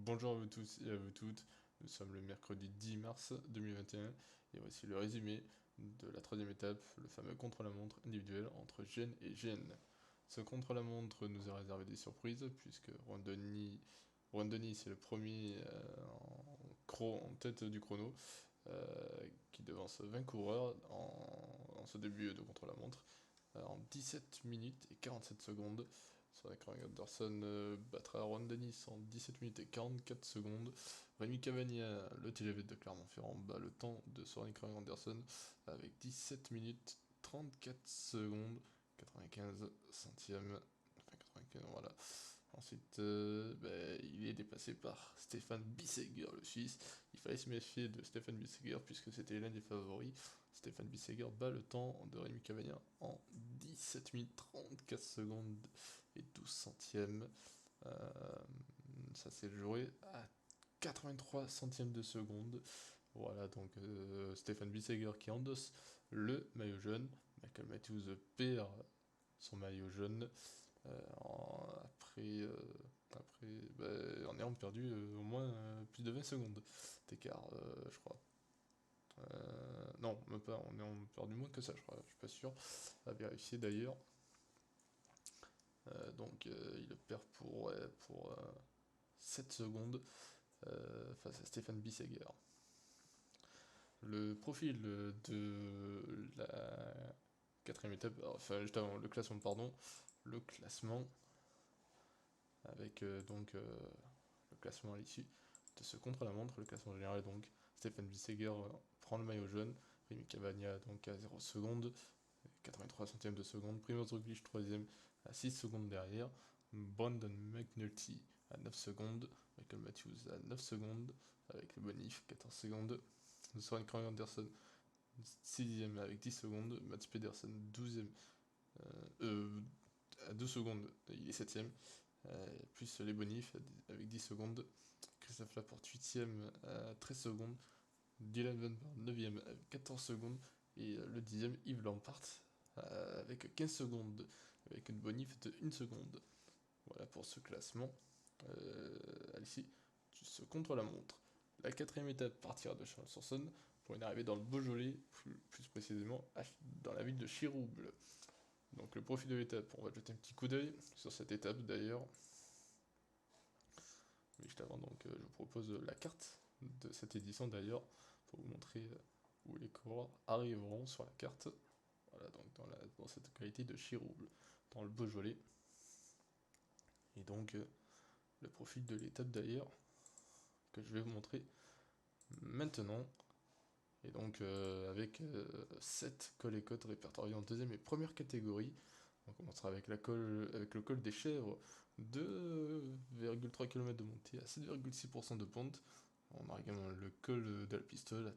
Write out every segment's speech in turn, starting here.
Bonjour à vous tous et à vous toutes, nous sommes le mercredi 10 mars 2021 et voici le résumé de la troisième étape, le fameux contre-la-montre individuel entre Gênes et Gênes. Ce contre-la-montre nous a réservé des surprises puisque Juan Denis c'est le premier en tête du chrono qui devance 20 coureurs en ce début de contre-la-montre en 17 minutes et 47 secondes. Sonic Anderson battra Ron Dennis en 17 minutes et 44 secondes. Rémi Cavagna, le TGV de Clermont-Ferrand, bat le temps de Sonic Anderson avec 17 minutes 34 secondes, 95 centièmes. Enfin 95, voilà. Ensuite, il est dépassé par Stéphane Bissegger, le Suisse. Il fallait se méfier de Stéphane Bissegger puisque c'était l'un des favoris. Stéphane Bissegger bat le temps de Rémi Cavagna en 17 minutes 34 secondes et 12 centièmes. Euh, Ça s'est joué à 83 centièmes de seconde. Voilà, donc Stéphane Bissegger qui endosse le maillot jaune. Michael Matthews perd son maillot jaune. Après, en ayant perdu au moins plus de 20 secondes d'écart, je crois. Non, même pas, on a perdu moins que ça, je crois, je suis pas sûr, à vérifier d'ailleurs. Il le perd pour 7 secondes face à Stéphane Bissegger. Le profil de la quatrième étape, enfin juste avant le classement, pardon, le classement avec le classement à l'issue de ce contre-la-montre, le classement général donc Stéphane Bissegger prend le maillot jaune, Rémi Cavagna donc à 0 secondes, 83 centièmes de seconde, Primoz Roglic 3ème à 6 secondes derrière, Brandon McNulty à 9 secondes, Michael Matthews à 9 secondes, avec le bonif 14 secondes, Søren Kragh Andersen 6ème avec 10 secondes, Mats Pedersen 12ème à 2 secondes, il est 7ème, plus les bonifs avec 10 secondes, Christophe Laporte 8ème à 13 secondes, Dylan Van Baarle 9ème avec 14 secondes, et le 10ème Yves Lampart avec 15 secondes, avec une bonif de 1 seconde. Voilà pour ce classement. Alexis, tu se contre-la-montre. La quatrième étape partira de Chalon-sur-Saône pour une arrivée dans le Beaujolais, plus précisément dans la ville de Chirouble. Donc le profil de l'étape, on va jeter un petit coup d'œil sur cette étape d'ailleurs. Mais juste avant, donc, je vous propose la carte de cette édition d'ailleurs, pour vous montrer où les coureurs arriveront sur la carte. Voilà, donc dans cette qualité de Chirouble, dans le Beaujolais. Et donc, le profil de l'étape d'ailleurs, que je vais vous montrer maintenant. Et donc, avec 7 cols et côtes répertoriés en deuxième et première catégorie. On commencera avec avec le col des Chèvres, 2,3 km de montée à 7,6% de pente. On a également le col de la Pistole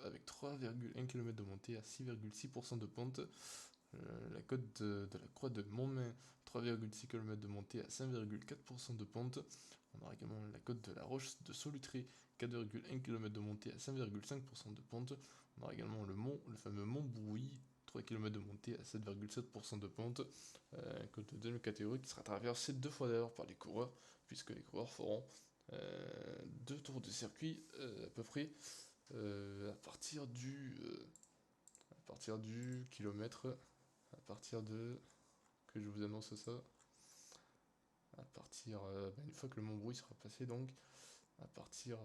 avec 3,1 km de montée à 6,6% de pente. La côte de la Croix de Montmain, 3,6 km de montée à 5,4% de pente. On aura également la côte de la Roche de Solutré, 4,1 km de montée à 5,5% de pente. On aura également le fameux mont Bouilly, 3 km de montée à 7,7% de pente. Un col de deuxième catégorie qui sera traversé deux fois d'ailleurs par les coureurs, puisque les coureurs feront deux tours de circuit à peu près à partir du kilomètre, à partir de que je vous annonce ça, à partir une fois que le Mont Brouille sera passé donc à partir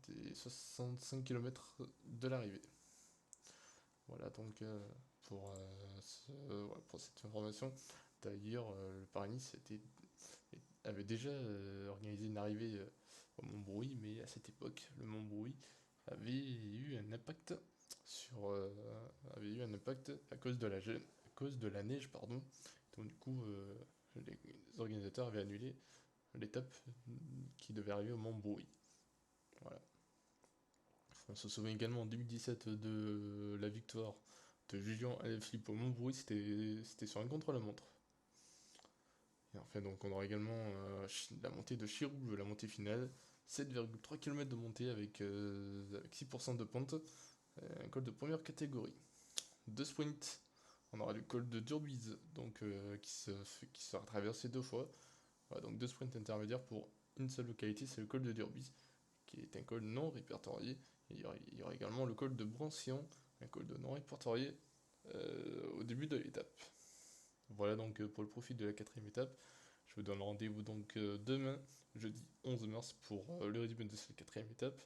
des 65 km de l'arrivée. Voilà donc pour cette information. D'ailleurs, le Paris-Nice avait déjà organisé une arrivée au Mont Brouille, mais à cette époque, le Mont Brouille avait eu un impact sur avait eu un impact à cause de à cause de la neige, pardon. Donc du coup, les organisateurs avaient annulé l'étape qui devait arriver au Mont Brouille. Voilà. On se souvient également en 2017 de la victoire de Julien Alaphilippe au Montbrouille, c'était sur un contre-la-montre. Et enfin, donc, on aura également la montée de Chirouble, la montée finale, 7,3 km de montée avec 6% de pente, un col de première catégorie. Deux sprints, on aura le col de Durbuise, donc qui sera traversé deux fois, Voilà, donc 2 sprints intermédiaires pour une seule localité, c'est le col de Derby, qui est un col non répertorié. Et il y aura également le col de Brancion, un col de non répertorié au début de l'étape. Voilà donc pour le profil de la quatrième étape. Je vous donne rendez-vous donc demain, jeudi 11 mars, pour le résumé de cette quatrième étape.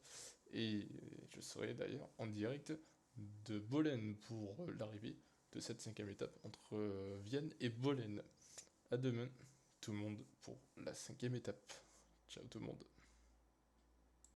Et je serai d'ailleurs en direct de Bolène pour l'arrivée de cette cinquième étape entre Vienne et Bolène. À demain, tout le monde, pour la cinquième étape. Ciao tout le monde.